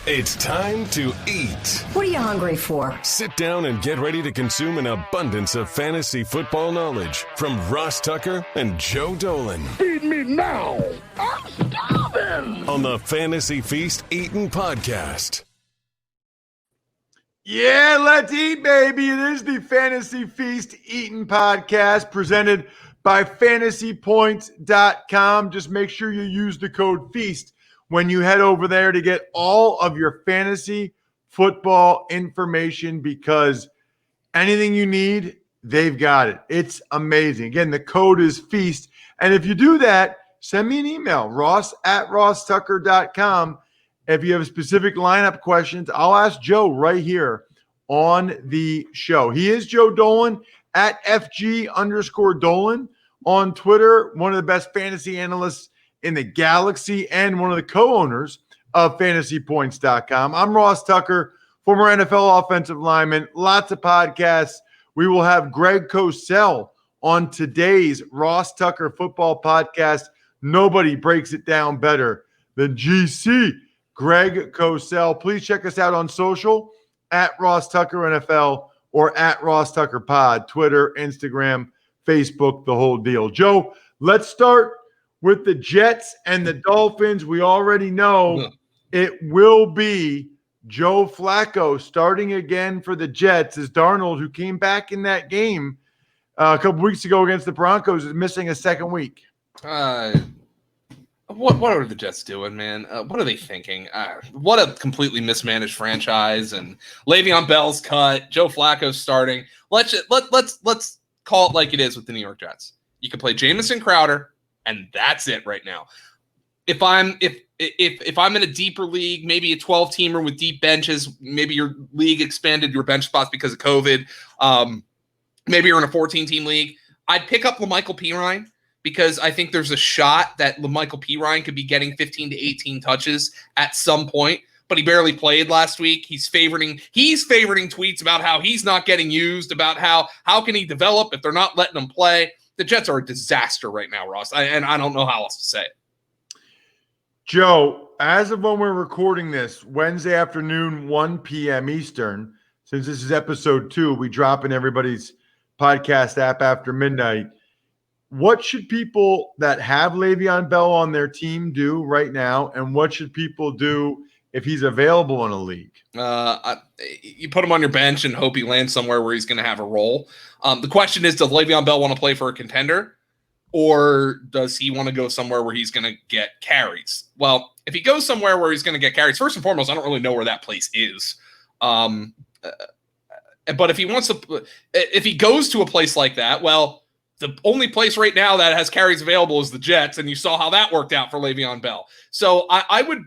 It's time to eat. What are you hungry for? Sit down and get ready to consume an abundance of fantasy football knowledge from Ross Tucker and Joe Dolan. Feed me now. I'm starving. On the Fantasy Feast Eatin' Podcast. Yeah, let's eat, baby. It is the Fantasy Feast Eatin' Podcast presented by FantasyPoints.com. Just make sure you use the code FEAST when you head over there to get all of your fantasy football information, because anything you need, they've got it. It's amazing. Again, the code is FEAST. And if you do that, send me an email, ross@rosstucker.com. If you have specific lineup questions, I'll ask Joe right here on the show. He is Joe Dolan at FG_Dolan on Twitter, one of the best fantasy analysts in the galaxy and one of the co-owners of FantasyPoints.com. I'm Ross Tucker, former NFL offensive lineman. Lots of podcasts. We will have Greg Cosell on today's Ross Tucker football podcast. Nobody breaks it down better than GC Greg Cosell. Please check us out on social at Ross Tucker NFL or at Ross Tucker Pod, Twitter, Instagram, Facebook, the whole deal. Joe, let's start with the Jets and the Dolphins. We already know it will be Joe Flacco starting again for the Jets, as Darnold, who came back in that game a couple weeks ago against the Broncos, is missing a second week. What are the Jets doing, man? What are they thinking? What a completely mismanaged franchise. And Le'Veon Bell's cut. Joe Flacco's starting. Let's call it like it is with the New York Jets. You can play Jamison Crowder, and that's it right now. If I'm in a deeper league, maybe a 12-teamer with deep benches, maybe your league expanded your bench spots because of COVID. Maybe you're in a 14-team league. I'd pick up LaMichael Pirine, because I think there's a shot that LaMichael Pirine could be getting 15 to 18 touches at some point, but he barely played last week. He's favoriting tweets about how he's not getting used, about how can he develop if they're not letting him play. The Jets are a disaster right now, Ross, and I don't know how else to say it. Joe, as of when we're recording this, Wednesday afternoon, 1 p.m. Eastern, since this is episode 2, we drop in everybody's podcast app after midnight. What should people that have Le'Veon Bell on their team do right now, and what should people do if he's available in a league? You put him on your bench and hope he lands somewhere where he's going to have a role. The question is, does Le'Veon Bell want to play for a contender, or does he want to go somewhere where he's going to get carries? Well, if he goes somewhere where he's going to get carries, first and foremost, I don't really know where that place is. But if he goes to a place like that, well, the only place right now that has carries available is the Jets, and you saw how that worked out for Le'Veon Bell. So I would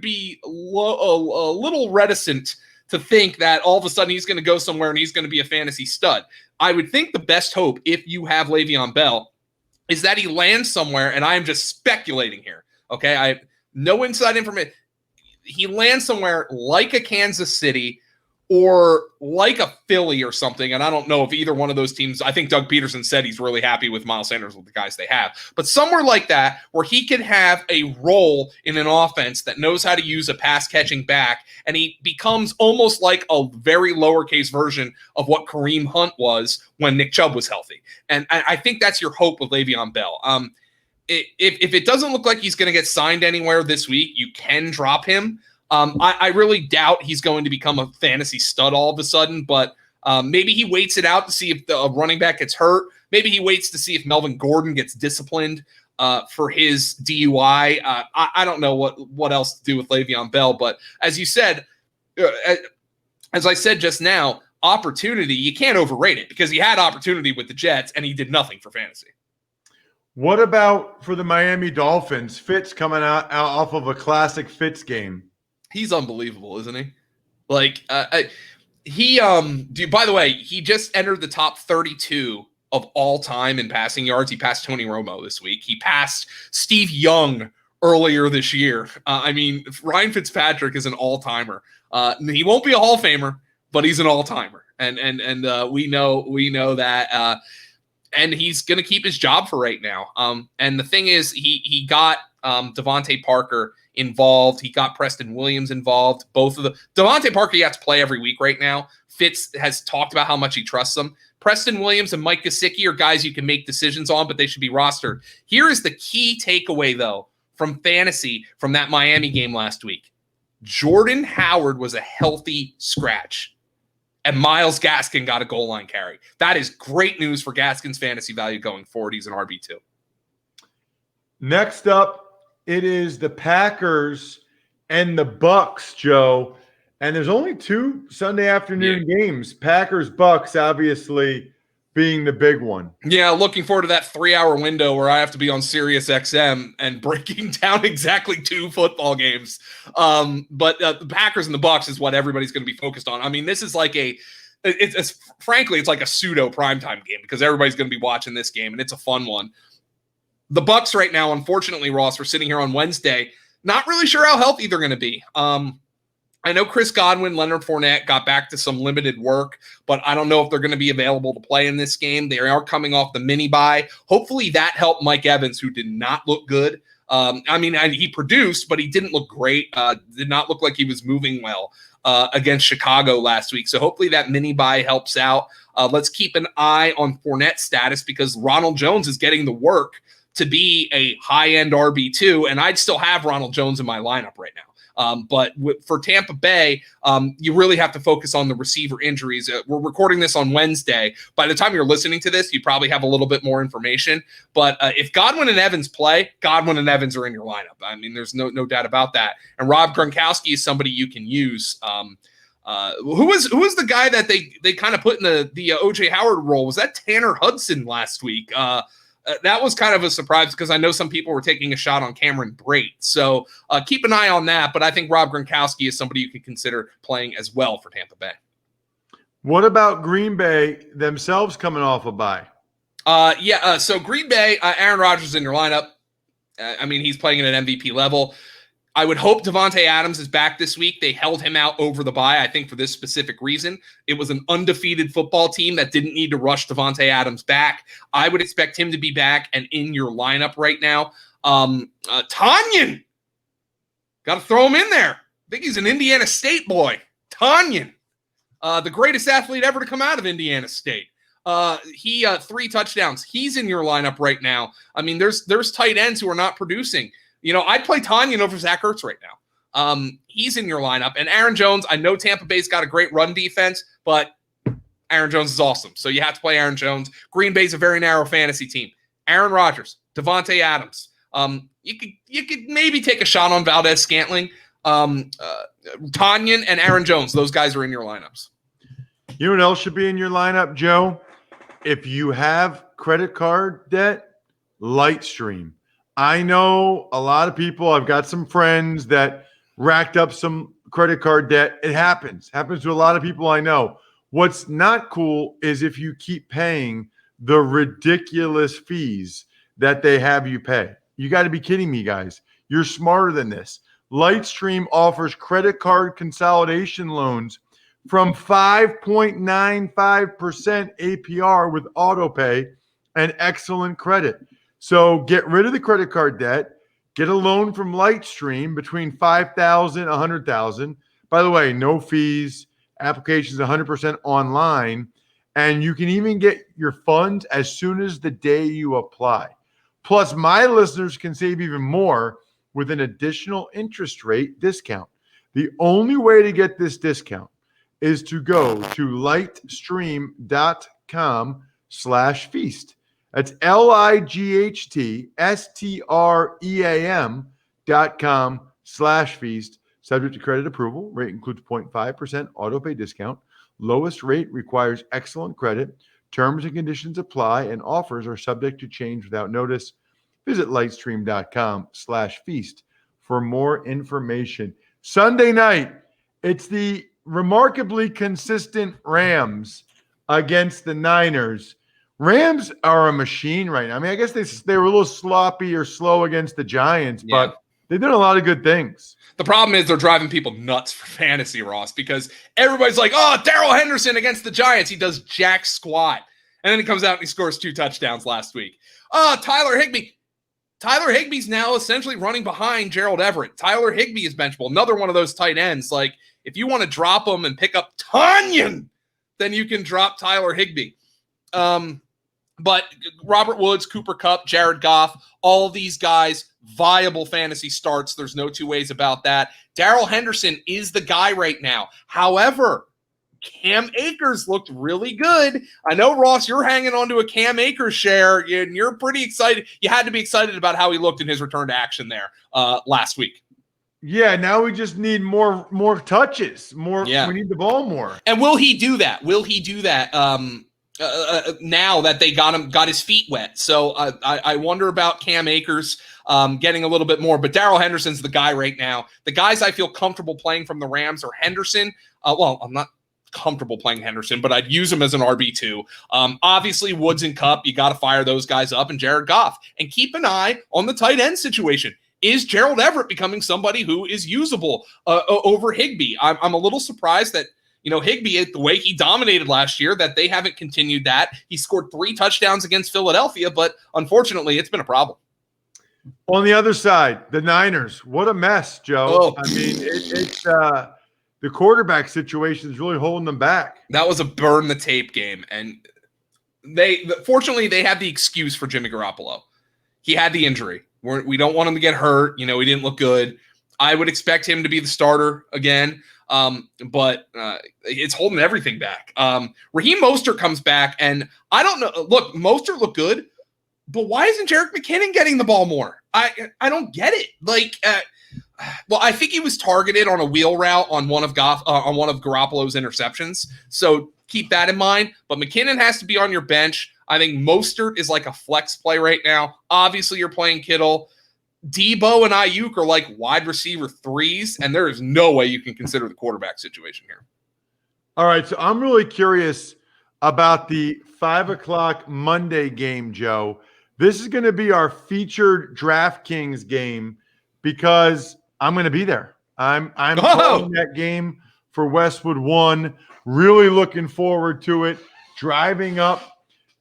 be a little reticent to think that all of a sudden he's going to go somewhere and he's going to be a fantasy stud. I would think the best hope, if you have Le'Veon Bell, is that he lands somewhere, and I am just speculating here, okay? I have no inside information. He lands somewhere like a Kansas City or like a Philly or something, and I don't know if either one of those teams. I think Doug Peterson said he's really happy with Miles Sanders with the guys they have. But somewhere like that where he can have a role in an offense that knows how to use a pass-catching back, and he becomes almost like a very lowercase version of what Kareem Hunt was when Nick Chubb was healthy. And I think that's your hope with Le'Veon Bell. If it doesn't look like he's going to get signed anywhere this week, you can drop him. I really doubt he's going to become a fantasy stud all of a sudden, but maybe he waits it out to see if the running back gets hurt. Maybe he waits to see if Melvin Gordon gets disciplined for his DUI. I don't know what else to do with Le'Veon Bell, but as you said, as I said just now, opportunity, you can't overrate it, because he had opportunity with the Jets and he did nothing for fantasy. What about for the Miami Dolphins? Fitz coming out off of a classic Fitz game. He's unbelievable, isn't he? Like, by the way, he just entered the top 32 of all time in passing yards. He passed Tony Romo this week. He passed Steve Young earlier this year. Ryan Fitzpatrick is an all-timer. He won't be a Hall of Famer, but he's an all-timer. And we know that. And he's going to keep his job for right now. And the thing is, he got Devontae Parker involved. He got Preston Williams involved. Both of the Devontae Parker, you have to play every week right now. Fitz has talked about how much he trusts them. Preston Williams and Mike Gesicki are guys you can make decisions on, but they should be rostered. Here is the key takeaway, though, from fantasy from that Miami game last week. Jordan Howard was a healthy scratch, and Myles Gaskin got a goal line carry. That is great news for Gaskin's fantasy value going forward. He's an RB2. Next up, it is the Packers and the Bucks, Joe. And there's only 2 Sunday afternoon games. Packers, Bucks, obviously being the big one. Yeah, looking forward to that 3-hour window where I have to be on Sirius XM and breaking down exactly 2 football games. But the Packers and the Bucks is what everybody's going to be focused on. I mean, this is like frankly, it's like a pseudo primetime game because everybody's going to be watching this game, and it's a fun one. The Bucks right now, unfortunately, Ross, we're sitting here on Wednesday, not really sure how healthy they're going to be. I know Chris Godwin, Leonard Fournette got back to some limited work, but I don't know if they're going to be available to play in this game. They are coming off the mini bye. Hopefully that helped Mike Evans, who did not look good. He produced, but he didn't look great. Did not look like he was moving well against Chicago last week. So hopefully that mini bye helps out. Let's keep an eye on Fournette's status because Ronald Jones is getting the work to be a high-end RB2, and I'd still have Ronald Jones in my lineup right now. But for Tampa Bay, you really have to focus on the receiver injuries. We're recording this on Wednesday. By the time you're listening to this, you probably have a little bit more information. But if Godwin and Evans play, Godwin and Evans are in your lineup. I mean, there's no doubt about that. And Rob Gronkowski is somebody you can use. Who was the guy that they kind of put in the O.J. Howard role? Was that Tanner Hudson last week? That was kind of a surprise because I know some people were taking a shot on Cameron Brate. So keep an eye on that. But I think Rob Gronkowski is somebody you can consider playing as well for Tampa Bay. What about Green Bay themselves coming off a bye? So Green Bay, Aaron Rodgers is in your lineup. He's playing at an MVP level. I would hope Devontae Adams is back this week. They held him out over the bye, I think, for this specific reason. It was an undefeated football team that didn't need to rush Devontae Adams back. I would expect him to be back and in your lineup right now. Tanyan. Got to throw him in there. I think he's an Indiana State boy. Tanyan. The greatest athlete ever to come out of Indiana State. He 3 touchdowns. He's in your lineup right now. I mean, there's tight ends who are not producing. I'd play Tanyan over Zach Ertz right now. He's in your lineup. And Aaron Jones, I know Tampa Bay's got a great run defense, but Aaron Jones is awesome. So you have to play Aaron Jones. Green Bay's a very narrow fantasy team. Aaron Rodgers, Devontae Adams. You could maybe take a shot on Valdez-Scantling. Tanyan and Aaron Jones, those guys are in your lineups. You know what else should be in your lineup, Joe? If you have credit card debt, Lightstream. I know a lot of people, I've got some friends that racked up some credit card debt. It happens to a lot of people I know. What's not cool is if you keep paying the ridiculous fees that they have you pay. You got to be kidding me, guys. You're smarter than this. Lightstream offers credit card consolidation loans from 5.95% APR with autopay and excellent credit. So get rid of the credit card debt, get a loan from Lightstream between $5,000 and $100,000. By the way, no fees, applications 100% online, and you can even get your funds as soon as the day you apply. Plus, my listeners can save even more with an additional interest rate discount. The only way to get this discount is to go to lightstream.com/feast. That's lightstream.com/feast. Subject to credit approval. Rate includes 0.5% autopay discount. Lowest rate requires excellent credit. Terms and conditions apply, and offers are subject to change without notice. Visit lightstream.com/feast for more information. Sunday night, it's the remarkably consistent Rams against the Niners. Rams are a machine right now. I mean, I guess they were a little sloppy or slow against the Giants, but they've done a lot of good things. The problem is they're driving people nuts for fantasy, Ross, because everybody's like, oh, Darrell Henderson against the Giants. He does jack squat. And then he comes out and he scores 2 touchdowns last week. Oh, Tyler Higbee. Tyler Higbee's now essentially running behind Gerald Everett. Tyler Higbee is benchable. Another one of those tight ends. Like, if you want to drop him and pick up Tanyan, then you can drop Tyler Higbee. But Robert Woods, Cooper Kupp, Jared Goff, all of these guys, viable fantasy starts. There's no two ways about that. Darrell Henderson is the guy right now. However, Cam Akers looked really good. I know, Ross, you're hanging on to a Cam Akers share, and you're pretty excited. You had to be excited about how he looked in his return to action there last week. Yeah, now we just need more touches. Yeah. We need the ball more. And will he do that? Now that they got his feet wet? So I wonder about Cam Akers getting a little bit more. But Darrell Henderson's the guy right now. The guys I feel comfortable playing from the Rams are Henderson. I'm not comfortable playing Henderson, but I'd use him as an RB2. Obviously, Woods and Kupp, you got to fire those guys up, and Jared Goff. And keep an eye on the tight end situation. Is Gerald Everett becoming somebody who is usable over Higbee? I'm a little surprised that, Higbee, the way he dominated last year, that they haven't continued that. He scored 3 touchdowns against Philadelphia, but unfortunately, it's been a problem. On the other side, the Niners, what a mess, Joe. I mean, it's the quarterback situation is really holding them back. That was a burn the tape game, and fortunately they had the excuse for Jimmy Garoppolo. He had the injury. We don't want him to get hurt. He didn't look good. I would expect him to be the starter again, but it's holding everything back. Raheem Mostert comes back, and I don't know. Look, Mostert looked good, but why isn't Jerick McKinnon getting the ball more? I don't get it. I think he was targeted on a wheel route on one of Garoppolo's interceptions. So keep that in mind. But McKinnon has to be on your bench. I think Mostert is like a flex play right now. Obviously, you're playing Kittle. Debo and Ayuk are like wide receiver 3s, and there is no way you can consider the quarterback situation here. All right, so I'm really curious about the 5:00 Monday game, Joe. This is going to be our featured DraftKings game because I'm going to be there. I'm calling that game for Westwood One. Really looking forward to it. Driving up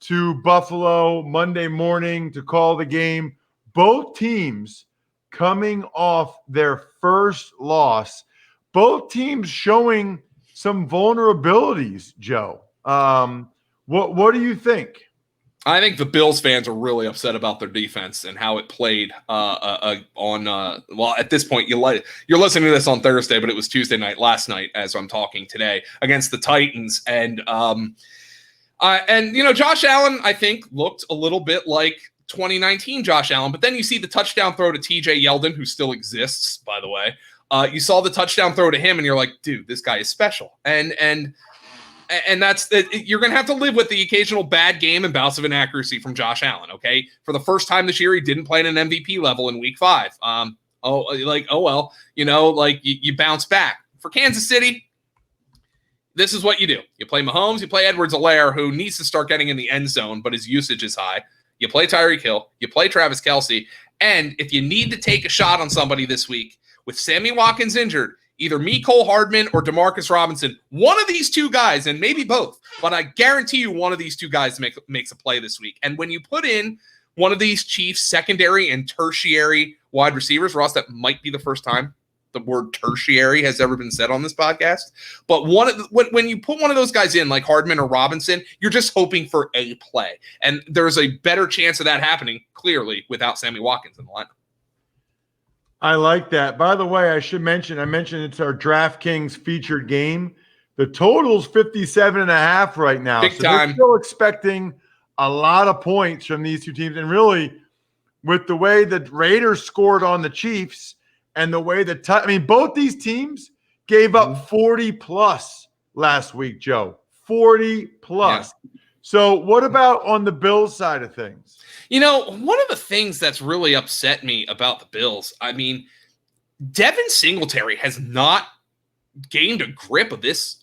to Buffalo Monday morning to call the game. Both teams coming off their first loss. Both teams showing some vulnerabilities, Joe. What do you think? I think the Bills fans are really upset about their defense and how it played at this point, you're listening to this on Thursday, but it was Tuesday night, last night, as I'm talking today, against the Titans. And Josh Allen, I think, looked a little bit like 2019 Josh Allen, but then you see the touchdown throw to TJ Yeldon, who still exists, by the way. You saw the touchdown throw to him, and you're like, dude, this guy is special. And that's you're going to have to live with the occasional bad game and bouts of inaccuracy from Josh Allen, okay? For the first time this year, he didn't play at an MVP level in week 5. You bounce back. For Kansas City, this is what you do. You play Mahomes, you play Edwards-Helaire, who needs to start getting in the end zone, but his usage is high. You play Tyreek Hill, you play Travis Kelce, and if you need to take a shot on somebody this week, with Sammy Watkins injured, either Mecole Hardman or Demarcus Robinson, one of these two guys, and maybe both, but I guarantee you one of these two guys makes a play this week. And when you put in one of these Chiefs secondary and tertiary wide receivers, Ross, that might be the first time the word tertiary has ever been said on this podcast. But when you put one of those guys in, like Hardman or Robinson, you're just hoping for a play. And there's a better chance of that happening, clearly, without Sammy Watkins in the lineup. I like that. By the way, I mentioned it's our DraftKings featured game. The total's 57.5 right now. Big time. We're still expecting a lot of points from these two teams. And really, with the way the Raiders scored on the Chiefs and the way both these teams gave up 40+ last week, Joe. 40+. Yeah. So what about on the Bills side of things? One of the things that's really upset me about the Bills, Devin Singletary has not gained a grip of this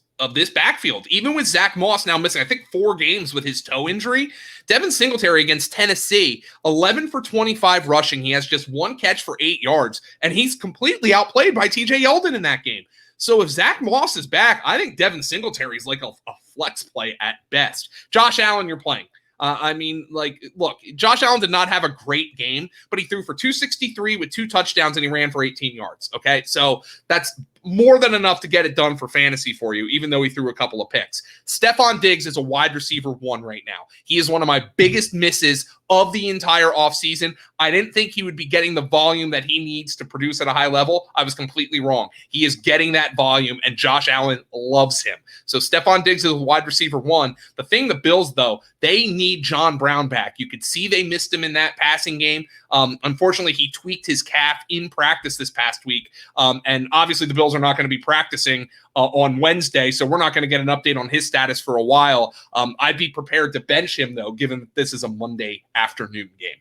backfield. Even with Zach Moss now missing, I think, 4 games with his toe injury, Devin Singletary against Tennessee, 11 for 25 rushing. He has just 1 catch for 8 yards, and he's completely outplayed by TJ Yeldon in that game. So if Zach Moss is back, I think Devin Singletary is like a flex play at best. Josh Allen, you're playing. Look, Josh Allen did not have a great game, but he threw for 263 with 2 touchdowns and he ran for 18 yards. Okay, so that's more than enough to get it done for fantasy for you, even though he threw a couple of picks. Stephon Diggs is a wide receiver 1 right now. He is one of my biggest misses of the entire offseason. I didn't think he would be getting the volume that he needs to produce at a high level. I was completely wrong. He is getting that volume, and Josh Allen loves him. So Stephon Diggs is a wide receiver 1. The thing, the Bills, though, they need John Brown back. You could see they missed him in that passing game. Unfortunately, he tweaked his calf in practice this past week, and obviously the Bills are not going to be practicing on Wednesday, so we're not going to get an update on his status for a while. I'd be prepared to bench him, though, given that this is a Monday afternoon game.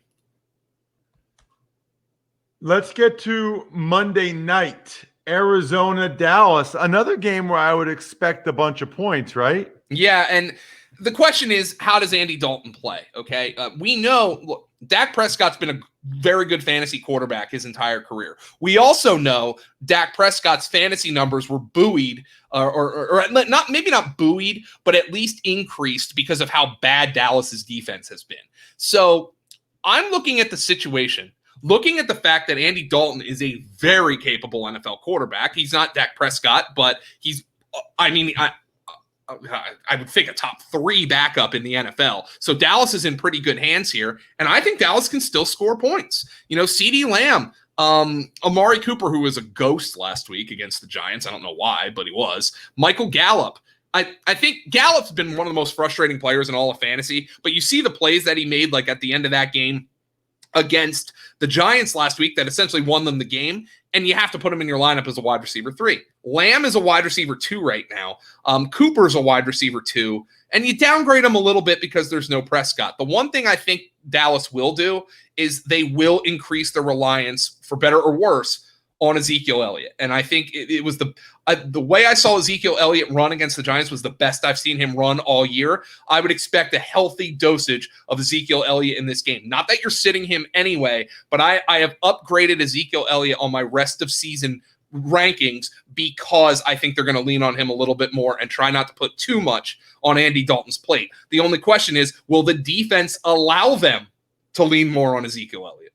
Let's get to Monday night. Arizona, Dallas, another game where I would expect a bunch of points, right? Yeah, and the question is, how does Andy Dalton play? Okay, we know, look, Dak Prescott's been a very good fantasy quarterback his entire career. We also know Dak Prescott's fantasy numbers were buoyed, or not, maybe not buoyed, but at least increased because of how bad Dallas's defense has been. So I'm looking at the situation, looking at the fact that Andy Dalton is a very capable NFL quarterback. He's not Dak Prescott, but he's, I would think a top 3 backup in the NFL. So Dallas is in pretty good hands here. And I think Dallas can still score points. CeeDee Lamb, Amari Cooper, who was a ghost last week against the Giants. I don't know why, but he was. Michael Gallup. I think Gallup's been one of the most frustrating players in all of fantasy, but you see the plays that he made, like at the end of that game against the Giants last week that essentially won them the game, and you have to put him in your lineup as a wide receiver 3. Lamb is a wide receiver 2 right now. Cooper's a wide receiver 2, and you downgrade him a little bit because there's no Prescott. The one thing I think Dallas will do is they will increase their reliance, for better or worse, on Ezekiel Elliott. And I think it was the way I saw Ezekiel Elliott run against the Giants was the best I've seen him run all year. I would expect a healthy dosage of Ezekiel Elliott in this game. Not that you're sitting him anyway, but I have upgraded Ezekiel Elliott on my rest of season rankings because I think they're going to lean on him a little bit more and try not to put too much on Andy Dalton's plate. The only question is, will the defense allow them to lean more on Ezekiel Elliott?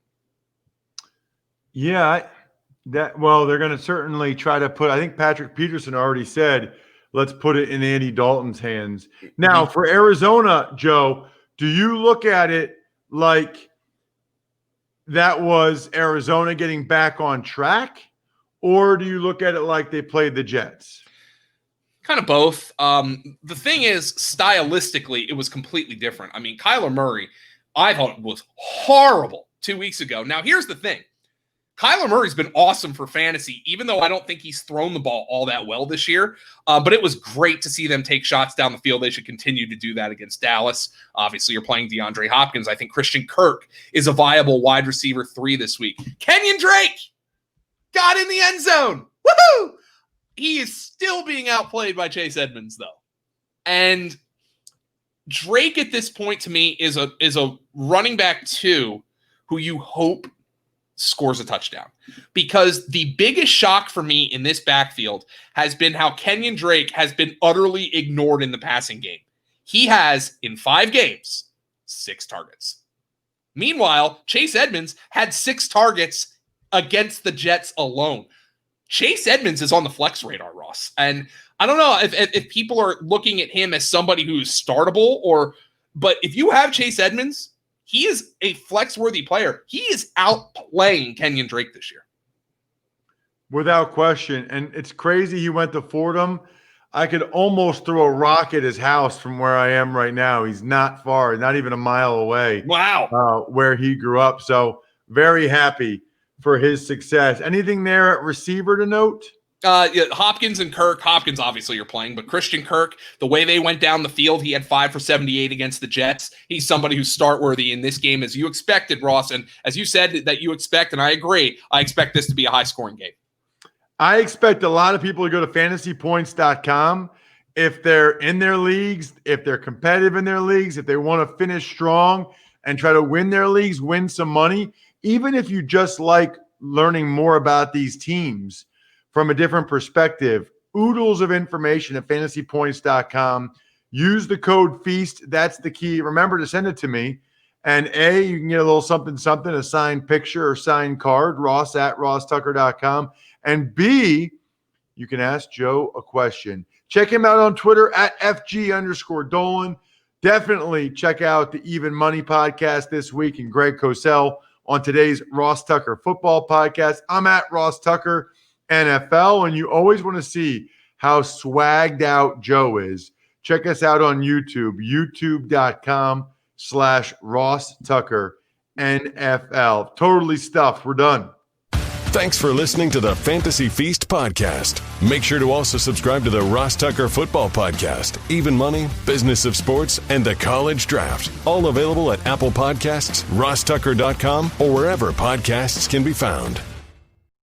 Yeah, they're going to certainly try to put, I think Patrick Peterson already said, let's put it in Andy Dalton's hands. Now, for Arizona, Joe, do you look at it like that was Arizona getting back on track, or do you look at it like they played the Jets? Kind of both. The thing is, stylistically, it was completely different. I mean, Kyler Murray, I thought it was horrible 2 weeks ago. Now, here's the thing. Kyler Murray's been awesome for fantasy, even though I don't think he's thrown the ball all that well this year. But it was great to see them take shots down the field. They should continue to do that against Dallas. Obviously, you're playing DeAndre Hopkins. I think Christian Kirk is a viable wide receiver 3 this week. Kenyon Drake got in the end zone. Woohoo! He is still being outplayed by Chase Edmonds, though. And Drake at this point to me is a running back 2 who you hope scores a touchdown, because the biggest shock for me in this backfield has been how Kenyon Drake has been utterly ignored in the passing game. He has, in 5 games, 6 targets. Meanwhile, Chase Edmonds had 6 targets against the Jets alone. Chase Edmonds is on the flex radar, Ross. And I don't know if people are looking at him as somebody who is startable, but if you have Chase Edmonds, he is a flex-worthy player. He is outplaying Kenyon Drake this year. Without question. And it's crazy he went to Fordham. I could almost throw a rock at his house from where I am right now. He's not far, not even a mile away. Wow. Where he grew up. So very happy for his success. Anything there at receiver to note? Yeah, Hopkins and Kirk. Hopkins, obviously, you're playing, but Christian Kirk, the way they went down the field, he had 5 for 78 against the Jets. He's somebody who's start-worthy in this game, as you expected, Ross. And as you said that you expect, and I agree, I expect this to be a high-scoring game. I expect a lot of people to go to fantasypoints.com if they're in their leagues, if they're competitive in their leagues, if they want to finish strong and try to win their leagues, win some money, even if you just like learning more about these teams from a different perspective. Oodles of information at fantasypoints.com. Use the code FEAST. That's the key. Remember to send it to me. And A, you can get a little something, a signed picture or signed card, ross@rosstucker.com. And B, you can ask Joe a question. Check him out on Twitter at FG_Dolan. Definitely check out the Even Money podcast this week and Greg Cosell on today's Ross Tucker football podcast. I'm at Ross Tucker NFL, and you always want to see how swagged out Joe is. Check us out on YouTube, youtube.com/Ross Tucker NFL. Totally stuffed. We're done. Thanks for listening to the Fantasy Feast podcast. Make sure to also subscribe to the Ross Tucker Football Podcast, Even Money, Business of Sports, and the College Draft. All available at Apple Podcasts, rosstucker.com, or wherever podcasts can be found.